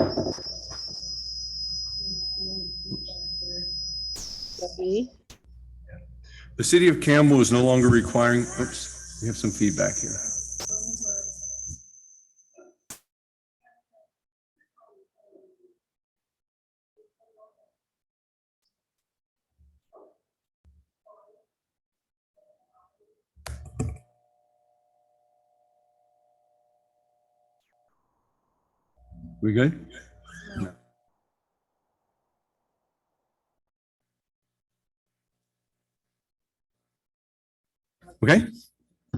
The city of Campbell is no longer requiring, oops, we have some feedback here. We good? No. Okay,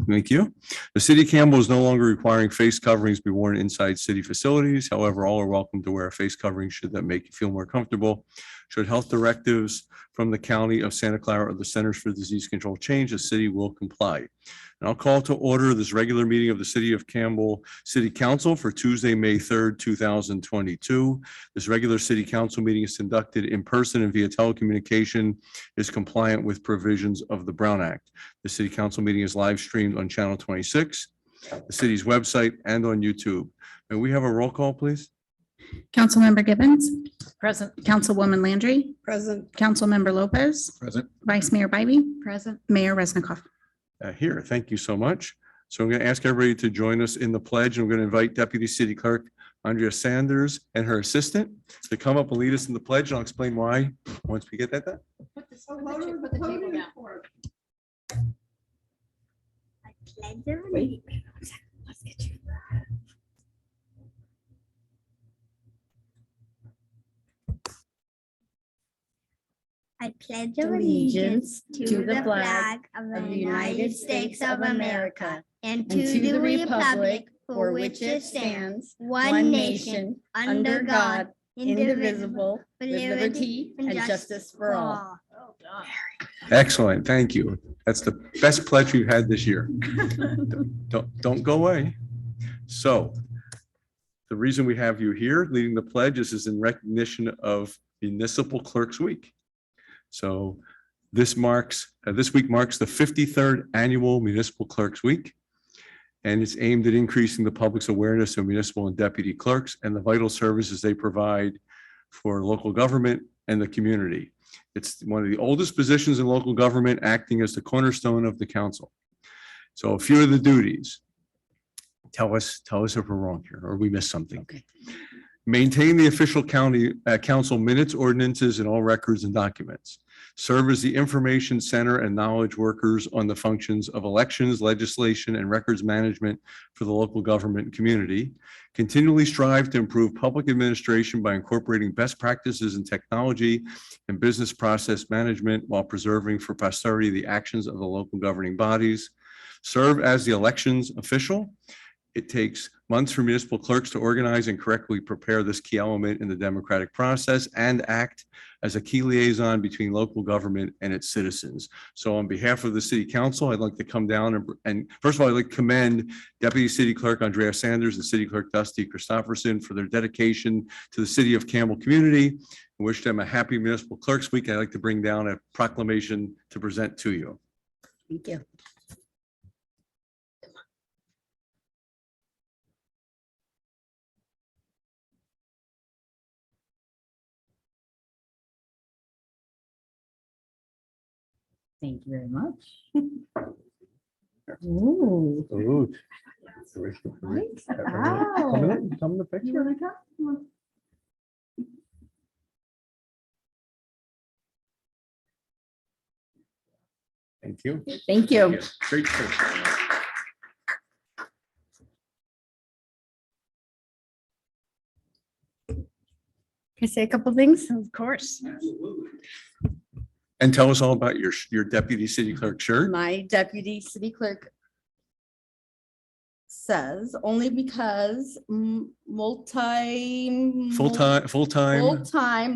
thank you. The city of Campbell is no longer requiring face coverings be worn inside city facilities. However, all are welcome to wear a face covering should that make you feel more comfortable. Should health directives from the County of Santa Clara or the Centers for Disease Control change, the city will comply. And I'll call to order this regular meeting of the City of Campbell City Council for Tuesday, May 3rd, 2022. This regular city council meeting is conducted in person and via telecommunication, is compliant with provisions of the Brown Act. The city council meeting is live streamed on channel 26, the city's website, and on YouTube. May we have a roll call, please? Councilmember Gibbons. Present. Councilwoman Landry. Present. Councilmember Lopez. Present. Vice Mayor Bybee. Present. Mayor Resnikoff. Here, thank you so much. So I'm going to ask everybody to join us in the pledge. I'm going to invite Deputy City Clerk Andrea Sanders and her assistant to come up and lead us in the pledge. And I'll explain why once we get that done. Put the table down. Wait, let's get you. I pledge allegiance to the flag of the United States of America and to the republic for which it stands, one nation, under God, indivisible, with liberty and justice for all. Excellent. Thank you. That's the best pledge we've had this year. Don't go away. So the reason we have you here leading the pledge is in recognition of Municipal Clerks Week. So this week marks the 53rd annual Municipal Clerks Week, and it's aimed at increasing the public's awareness of municipal and deputy clerks and the vital services they provide for local government and the community. It's one of the oldest positions in local government, acting as the cornerstone of the council. So a few of the duties. Tell us if we're wrong here or we missed something. Okay. Maintain the official county council minutes, ordinances, and all records and documents. Serve as the information center and knowledge workers on the functions of elections, legislation, and records management for the local government and community. Continually strive to improve public administration by incorporating best practices in technology and business process management while preserving for posterity the actions of the local governing bodies. Serve as the elections official. It takes months for municipal clerks to organize and correctly prepare this key element in the democratic process and act as a key liaison between local government and its citizens. So on behalf of the city council, I'd like to come down and first of all, I'd like to commend Deputy City Clerk Andrea Sanders and City Clerk Dusty Christopherson for their dedication to the city of Campbell community. I wish them a happy Municipal Clerks Week. I'd like to bring down a proclamation to present to you. Thank you. Thank you very much. Ooh. Ooh. Wow. Come in the picture. Thank you. Thank you. Great. Picture. Can I say a couple things? Of course. Absolutely. And tell us all about your deputy city clerk shirt. My deputy city clerk says only because Full-time.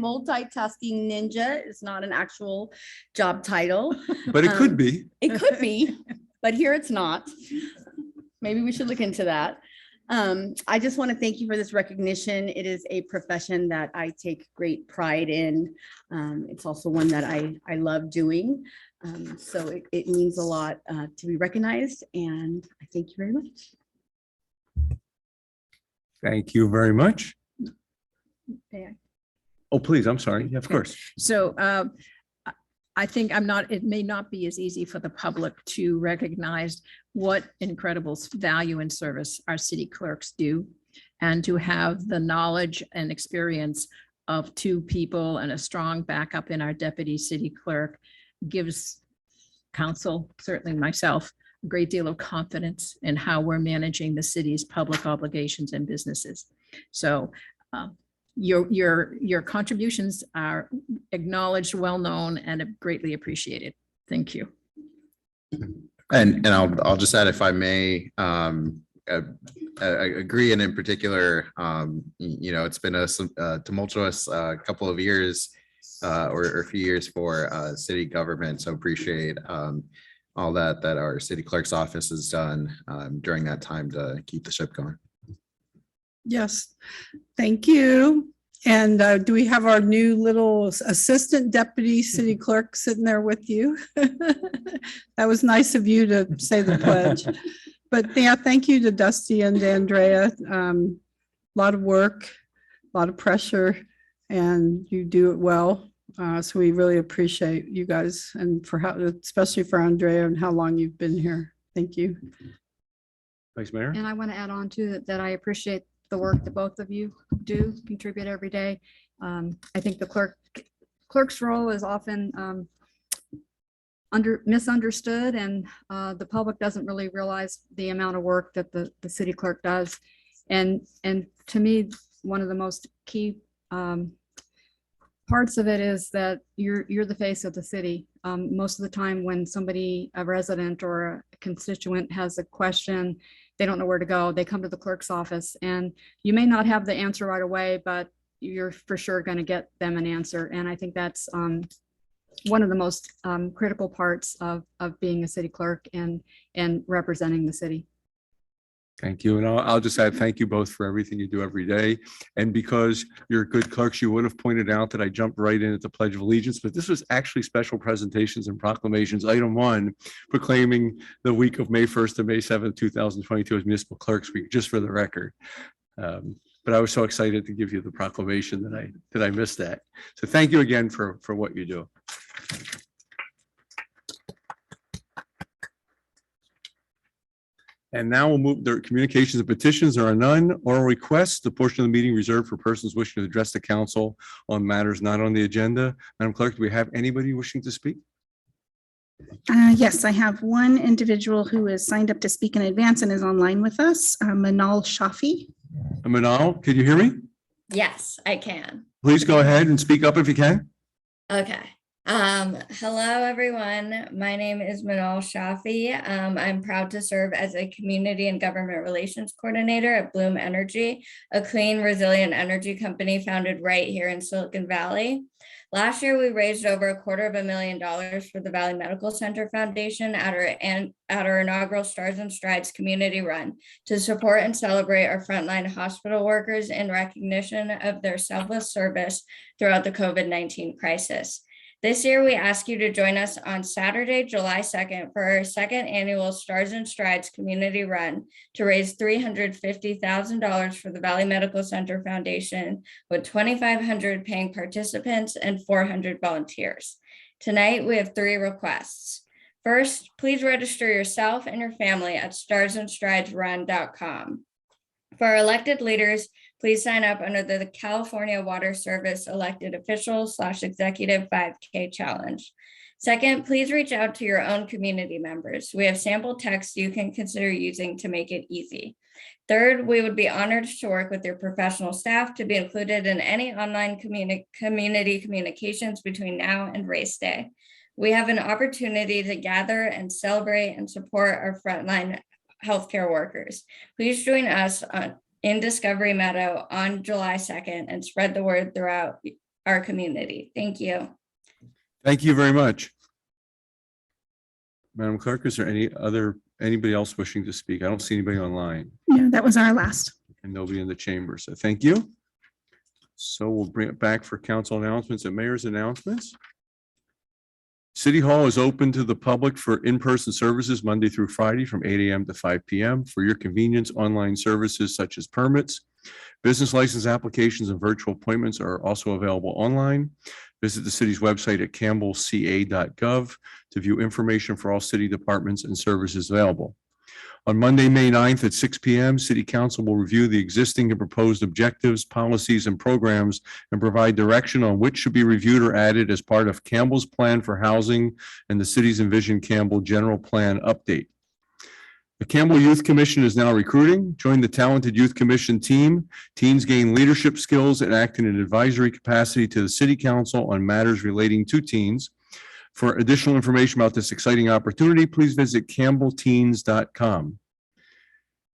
multitasking ninja is not an actual job title. But it could be. It could be, but here it's not. Maybe we should look into that. I just want to thank you for this recognition. It is a profession that I take great pride in. It's also one that I love doing. So it means a lot to be recognized, and I thank you very much. Thank you very much. Oh, please, I'm sorry. Yeah, of course. So I think it may not be as easy for the public to recognize what incredible value and service our city clerks do, and to have the knowledge and experience of two people and a strong backup in our deputy city clerk gives council, certainly myself, a great deal of confidence in how we're managing the city's public obligations and businesses. So your contributions are acknowledged, well known, and greatly appreciated. Thank you. And I'll just add, if I may, agree, and in particular, it's been a tumultuous couple of years or a few years for city government. So appreciate all that our city clerk's office has done during that time to keep the ship going. Yes, thank you. And do we have our new little assistant deputy city clerk sitting there with you? That was nice of you to say the pledge. But yeah, thank you to Dusty and to Andrea. A lot of work, a lot of pressure, and you do it well. So we really appreciate you guys, and for how, especially for Andrea and how long you've been here. Thank you. Vice Mayor. And I want to add on to that I appreciate the work that both of you do contribute every day. I think the clerk's role is often misunderstood, and the public doesn't really realize the amount of work that the city clerk does. And to me, one of the most key parts of it is that you're the face of the city. Most of the time when a resident or a constituent has a question, they don't know where to go, they come to the clerk's office, and you may not have the answer right away, but you're for sure going to get them an answer. And I think that's one of the most critical parts of being a city clerk and representing the city. Thank you. And I'll just add, thank you both for everything you do every day. And because you're good clerks, you would have pointed out that I jumped right in at the Pledge of Allegiance, but this was actually special presentations and proclamations. Item 1, proclaiming the week of May 1st to May 7th, 2022 as Municipal Clerks Week, just for the record. But I was so excited to give you the proclamation that I missed that. So thank you again for what you do. And now we'll move their communications and petitions. There are none. Oral requests, the portion of the meeting reserved for persons wishing to address the council on matters not on the agenda. Madam Clerk, do we have anybody wishing to speak? Yes, I have one individual who is signed up to speak in advance and is online with us, Manal Shafi. Manal, can you hear me? Yes, I can. Please go ahead and speak up if you can. Okay. Hello, everyone. My name is Manal Shafi. I'm proud to serve as a community and government relations coordinator at Bloom Energy, a clean, resilient energy company founded right here in Silicon Valley. Last year, we raised over $250,000 for the Valley Medical Center Foundation at our inaugural Stars and Strides community run to support and celebrate our frontline hospital workers in recognition of their selfless service throughout the COVID-19 crisis. This year, we ask you to join us on Saturday, July 2nd for our second annual Stars and Strides community run to raise $350,000 for the Valley Medical Center Foundation with 2,500 paying participants and 400 volunteers. Tonight, we have 3 requests. First, please register yourself and your family at starsandstridesrun.com. For our elected leaders, please sign up under the California Water Service elected official / executive 5K challenge. Second, please reach out to your own community members. We have sample texts you can consider using to make it easy. Third, we would be honored to work with your professional staff to be included in any online community communications between now and race day. We have an opportunity to gather and celebrate and support our frontline healthcare workers. Please join us in Discovery Meadow on July 2nd and spread the word throughout our community. Thank you. Thank you very much. Madam Clerk, is there anybody else wishing to speak? I don't see anybody online. No, that was our last. And nobody in the chamber. So thank you. So we'll bring it back for council announcements and mayor's announcements. City Hall is open to the public for in-person services Monday through Friday from 8 a.m. to 5 p.m. For your convenience, online services such as permits, Business license applications and virtual appointments are also available online. Visit the city's website at campbellca.gov to view information for all city departments and services available. On Monday, May 9th at 6 p.m., City Council will review the existing and proposed objectives, policies, and programs and provide direction on which should be reviewed or added as part of Campbell's Plan for Housing and the city's Envision Campbell General Plan Update. The Campbell Youth Commission is now recruiting. Join the talented Youth Commission team. Teens gain leadership skills and act in an advisory capacity to the City Council on matters relating to teens. For additional information about this exciting opportunity, please visit campbellteens.com.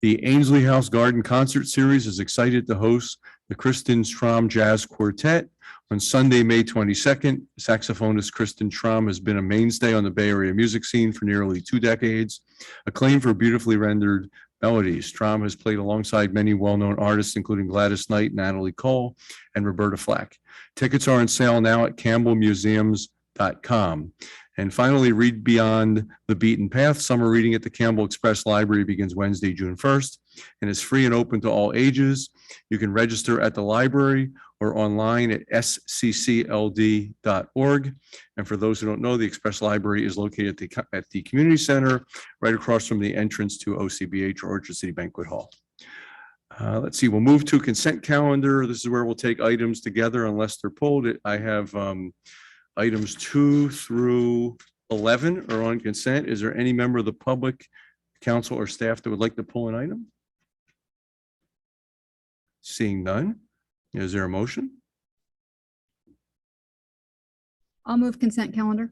The Ainslie House Garden Concert Series is excited to host the Kristen Strom Jazz Quartet on Sunday, May 22nd. Saxophonist Kristen Strom has been a mainstay on the Bay Area music scene for nearly 2 decades. Acclaimed for beautifully rendered melodies, Strom has played alongside many well-known artists, including Gladys Knight, Natalie Cole, and Roberta Flack. Tickets are on sale now at campbellmuseums.com. And finally, Read Beyond the Beaten Path. Summer reading at the Campbell Express Library begins Wednesday, June 1st, and is free and open to all ages. You can register at the library or online at sccld.org. And for those who don't know, the Express Library is located at the Community Center, right across from the entrance to OCBH, or Orchard City Banquet Hall. Let's see, we'll move to consent calendar. This is where we'll take items together unless they're pulled. I have items 2 through 11 are on consent. Is there any member of the public, council, or staff that would like to pull an item? Seeing none, is there a motion? I'll move consent calendar.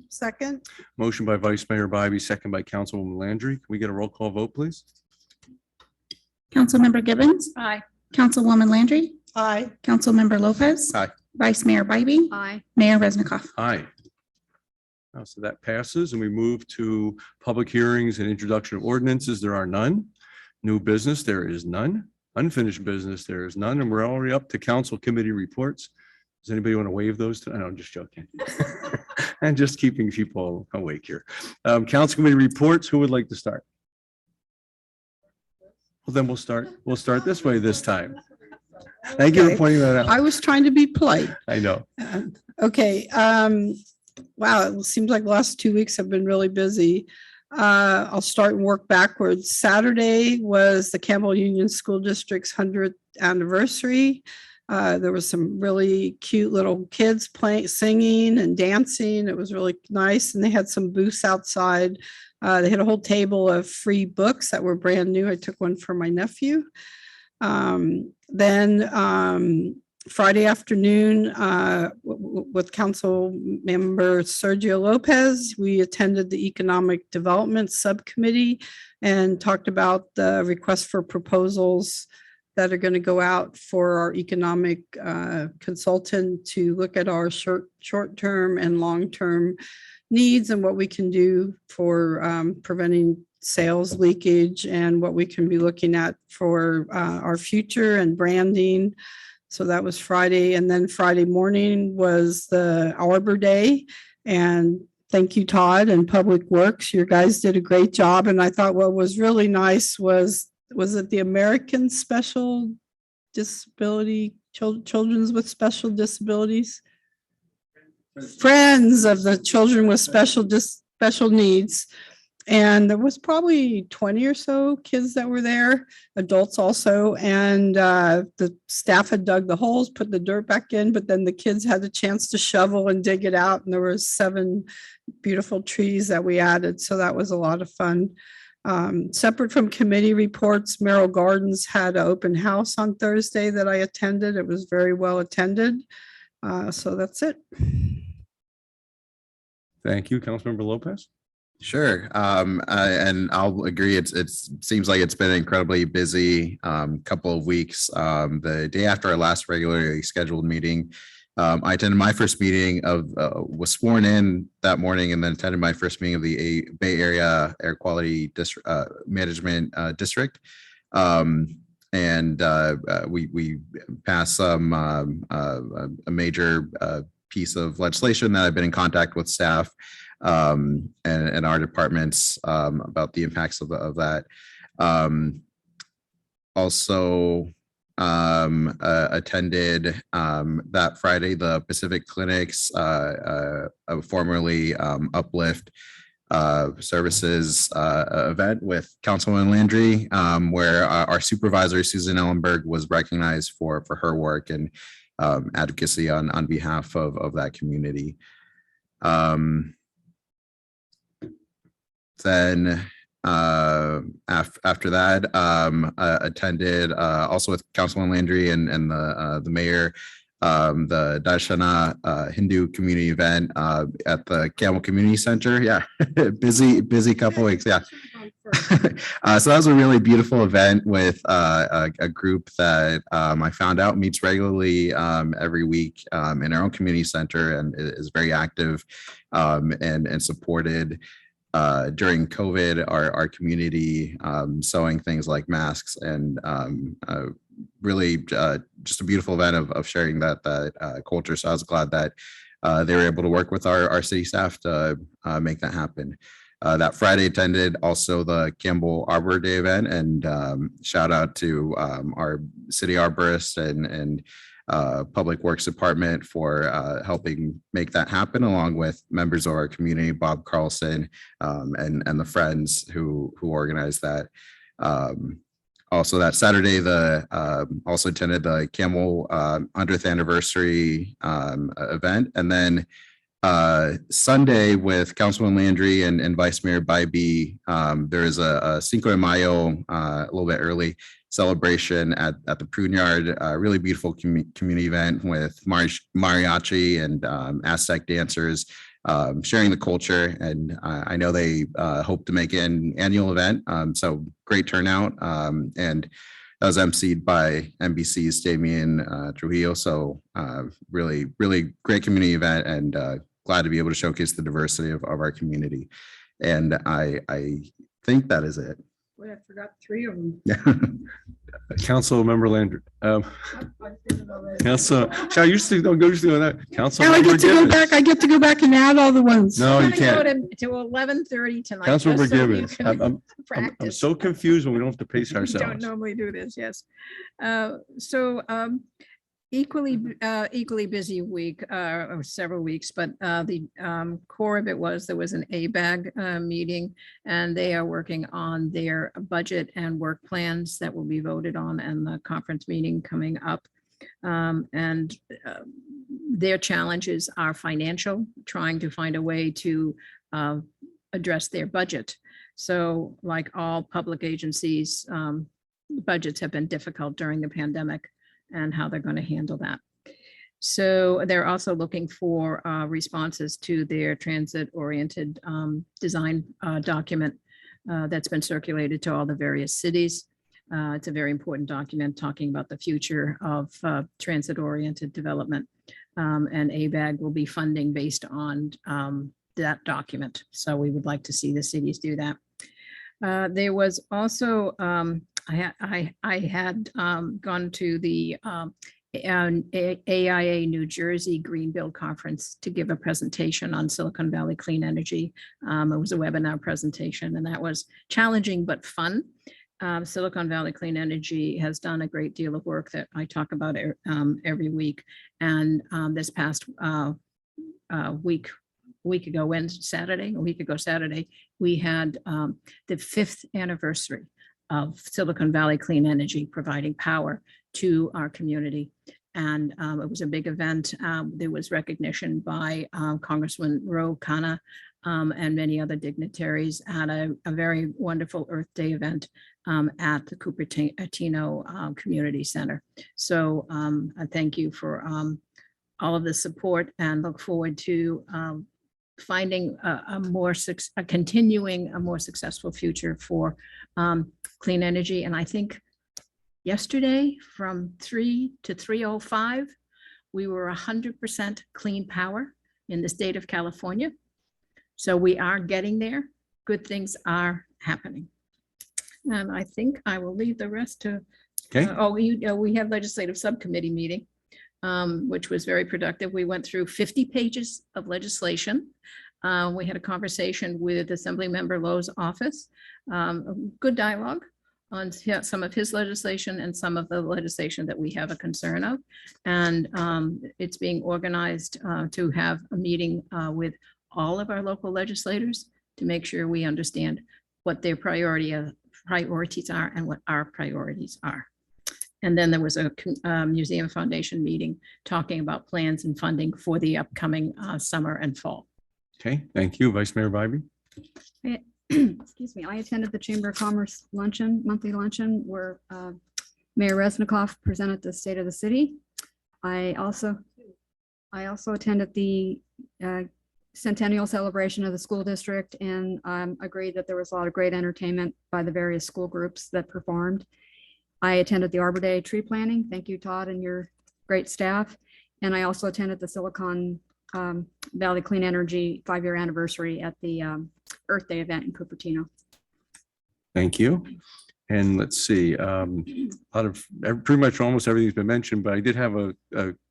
Second. Motion by Vice Mayor Bybee, second by Councilwoman Landry. Can we get a roll call vote, please? Councilmember Gibbons, Aye. Councilwoman Landry, Aye. Councilmember Lopez. Aye. Vice Mayor Bybee, Aye. Mayor Resnikoff. Aye. So that passes, and we move to public hearings and introduction of ordinances. There are none. New business, there is none. Unfinished business, there is none. And we're already up to council committee reports. Does anybody want to waive those? No, I'm just joking. And just keeping people awake here. Council committee reports, who would like to start? Well, then we'll start this way this time. Thank you for Okay. pointing that out. I was trying to be polite. I know. Okay. Wow, it seems like the last 2 weeks have been really busy. I'll start and work backwards. Saturday was the Campbell Union School District's 100th anniversary. There was some really cute little kids playing, singing and dancing. It was really nice. And they had some booths outside. They had a whole table of free books that were brand new. I took one for my nephew. Then Friday afternoon, with Council Member Sergio Lopez, we attended the Economic Development Subcommittee and talked about the request for proposals that are going to go out for our economic consultant to look at our short-term and long-term needs and what we can do for preventing sales leakage and what we can be looking at for our future and branding. So that was Friday. And then Friday morning was the Arbor Day. And thank you, Todd and Public Works. You guys did a great job. And I thought what was really nice was it the American Special Disability, Children's with Special Disabilities? Friends of the Children with Special Needs. And there was probably 20 or so kids that were there, adults also. And the staff had dug the holes, put the dirt back in, but then the kids had a chance to shovel and dig it out. And there were 7 beautiful trees that we added. So that was a lot of fun. Separate from committee reports, Merrill Gardens had an open house on Thursday that I attended. It was very well attended. So that's it. Thank you, Councilmember Lopez. Sure. And I'll agree. It seems like it's been an incredibly busy couple of weeks. The day after our last regularly scheduled meeting, I attended my first meeting was sworn in that morning, and then attended my first meeting of the Bay Area Air Quality Management District. And we passed some a major piece of legislation that I've been in contact with staff and our departments about the impacts of that. Also attended that Friday the Pacific Clinics, formerly Uplift Services event with Councilman Landry, where our supervisor Susan Ellenberg was recognized for her work and advocacy on behalf of that community. Then after that, attended also with Councilman Landry and the mayor, the Darshana Hindu community event at the Camel Community Center. Yeah, busy couple weeks. Yeah. So that was a really beautiful event with a group that I found out meets regularly every week in our own community center and is very active and supported during COVID, our community sewing things like masks and really just a beautiful event of sharing that culture. So I was glad that they were able to work with our city staff to make that happen. That Friday attended also the Campbell Arbor Day event, and shout out to our city arborist and Public Works Department for helping make that happen, along with members of our community, Bob Carlson, and the friends who organized that. Also that Saturday, also attended the Camel 100th anniversary event, and then Sunday with Councilman Landry and Vice Mayor Bybee, there is a Cinco de Mayo, a little bit early celebration at the Prune Yard, a really beautiful community event with mariachi and Aztec dancers sharing the culture. And I know they hope to make it an annual event. So great turnout. And that was emceed by NBC's Damian Trujillo. So really great community event, and glad to be able to showcase the diversity of our community. And I think that is it. Well, I forgot 3 of them. Council Member Landry. Council, shall you still don't go to that? Council. Now I get to go back. I get to go back and add all the ones. No, you We're gonna can't. go to 11:30 tonight. Councilmember just so you Gibbons, can I'm practice. so confused when we don't have to pace We don't ourselves. normally do this, yes. So equally busy week, or several weeks, but the core of it was there was an ABAG meeting, and they are working on their budget and work plans that will be voted on and the conference meeting coming up. And their challenges are financial, trying to find a way to address their budget. So like all public agencies, budgets have been difficult during the pandemic, and how they're going to handle that. So they're also looking for responses to their transit-oriented design document that's been circulated to all the various cities. It's a very important document talking about the future of transit-oriented development. And ABAG will be funding based on that document. So we would like to see the cities do that. There was also I had gone to the AIA New Jersey Greenville Conference to give a presentation on Silicon Valley Clean Energy. It was a webinar presentation, and that was challenging but fun. Silicon Valley Clean Energy has done a great deal of work that I talk about every week. And this past a week ago Saturday, we had the 5th anniversary of Silicon Valley Clean Energy providing power to our community. And it was a big event. There was recognition by Congressman Ro Khanna and many other dignitaries at a very wonderful Earth Day event at the Cupertino Community Center. So I thank you for all of the support, and look forward to finding continuing a more successful future for clean energy. And I think yesterday from 3 to 3:05, we were 100% clean power in the state of California. So we are getting there. Good things are happening. And I think I will leave the rest to, we have legislative subcommittee meeting, which was very productive. We went through 50 pages of legislation. We had a conversation with Assemblymember Lowe's office, good dialogue. on some of his legislation and some of the legislation that we have a concern of. And it's being organized to have a meeting with all of our local legislators to make sure we understand what their priorities are and what our priorities are. And then there was a Museum Foundation meeting talking about plans and funding for the upcoming summer and fall. Okay, thank you. Vice Mayor Bybee. Excuse me, I attended the Chamber of Commerce luncheon, monthly luncheon, where Mayor Resnikoff presented the state of the city. I also attended the centennial celebration of the school district and agreed that there was a lot of great entertainment by the various school groups that performed. I attended the Arbor Day tree planting. Thank you, Todd, and your great staff. And I also attended the Silicon Valley Clean Energy 5-year anniversary at the Earth Day event in Cupertino. Thank you. And let's see, a lot of, pretty much almost everything's been mentioned, but I did have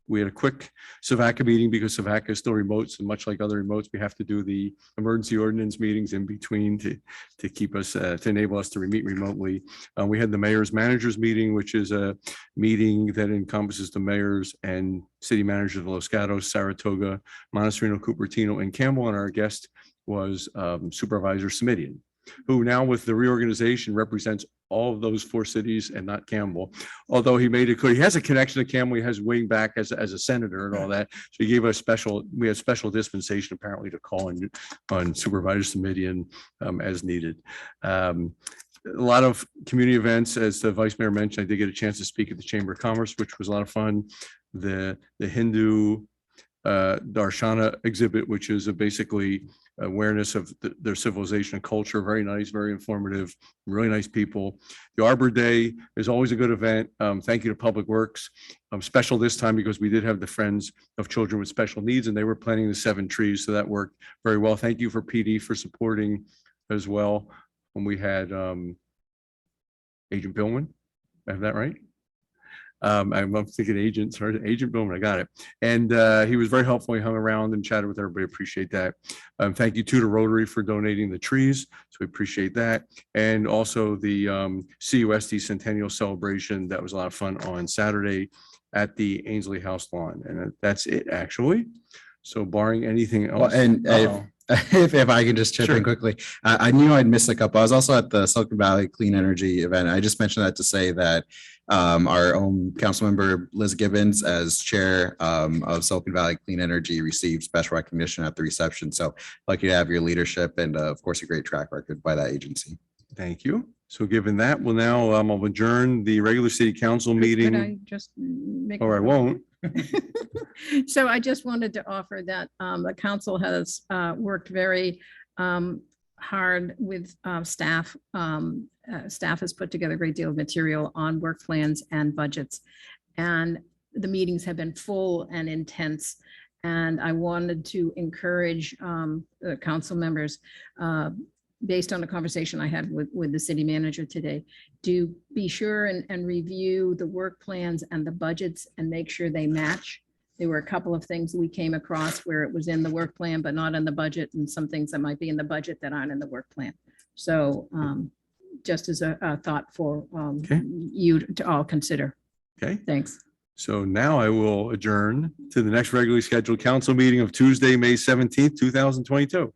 we had a quick SAVACA meeting because SAVACA is still remote. So much like other remotes, we have to do the emergency ordinance meetings in between to keep us, to enable us to meet remotely. We had the mayor's managers meeting, which is a meeting that encompasses the mayors and city managers of Los Gatos, Saratoga, Montesino, Cupertino, and Campbell. And our guest was Supervisor Simidian, who now with the reorganization represents all of those 4 cities and not Campbell. Although he made it clear, he has a connection to Campbell, he has wing back as a senator and all that. So he gave us we had special dispensation apparently to call on Supervisor Simidian as needed. A lot of community events, as the Vice Mayor mentioned. I did get a chance to speak at the Chamber of Commerce, which was a lot of fun. The Hindu Darshana exhibit, which is basically awareness of their civilization and culture. Very nice, very informative, really nice people. The Arbor Day is always a good event. Thank you to Public Works. Special this time because we did have the Friends of Children with Special Needs and they were planting the 7 trees. So that worked very well. Thank you for PD for supporting as well. When we had Agent Billman, I have that right? I'm thinking Agent Bowman, I got it. And he was very helpful. He hung around and chatted with everybody. Appreciate that. Thank you too to Rotary for donating the trees. So we appreciate that. And also the CUSD Centennial Celebration. That was a lot of fun on Saturday at the Ainslie House lawn. And that's it actually. So barring anything else. Well, and if I can just chip Sure. in quickly, I knew I'd missed a couple. I was also at the Silicon Valley Clean Energy event. I just mentioned that to say that our own council member Liz Gibbons, as chair of Silicon Valley Clean Energy, received special recognition at the reception. So lucky to have your leadership and of course a great track record by that agency. Thank you. So given that, we'll now I'll adjourn the regular city council Could meeting, I just make? or I won't. So I just wanted to offer that the council has worked very hard with staff. Staff has put together a great deal of material on work plans and budgets. And the meetings have been full and intense. And I wanted to encourage the council members, based on the conversation I had with the city manager today, to be sure and review the work plans and the budgets and make sure they match. There were a couple of things we came across where it was in the work plan, but not in the budget, and some things that might be in the budget that aren't in the work plan. So just as a thought for Okay. you to all consider. Okay. Thanks. So now I will adjourn to the next regularly scheduled council meeting of Tuesday, May 17th, 2022.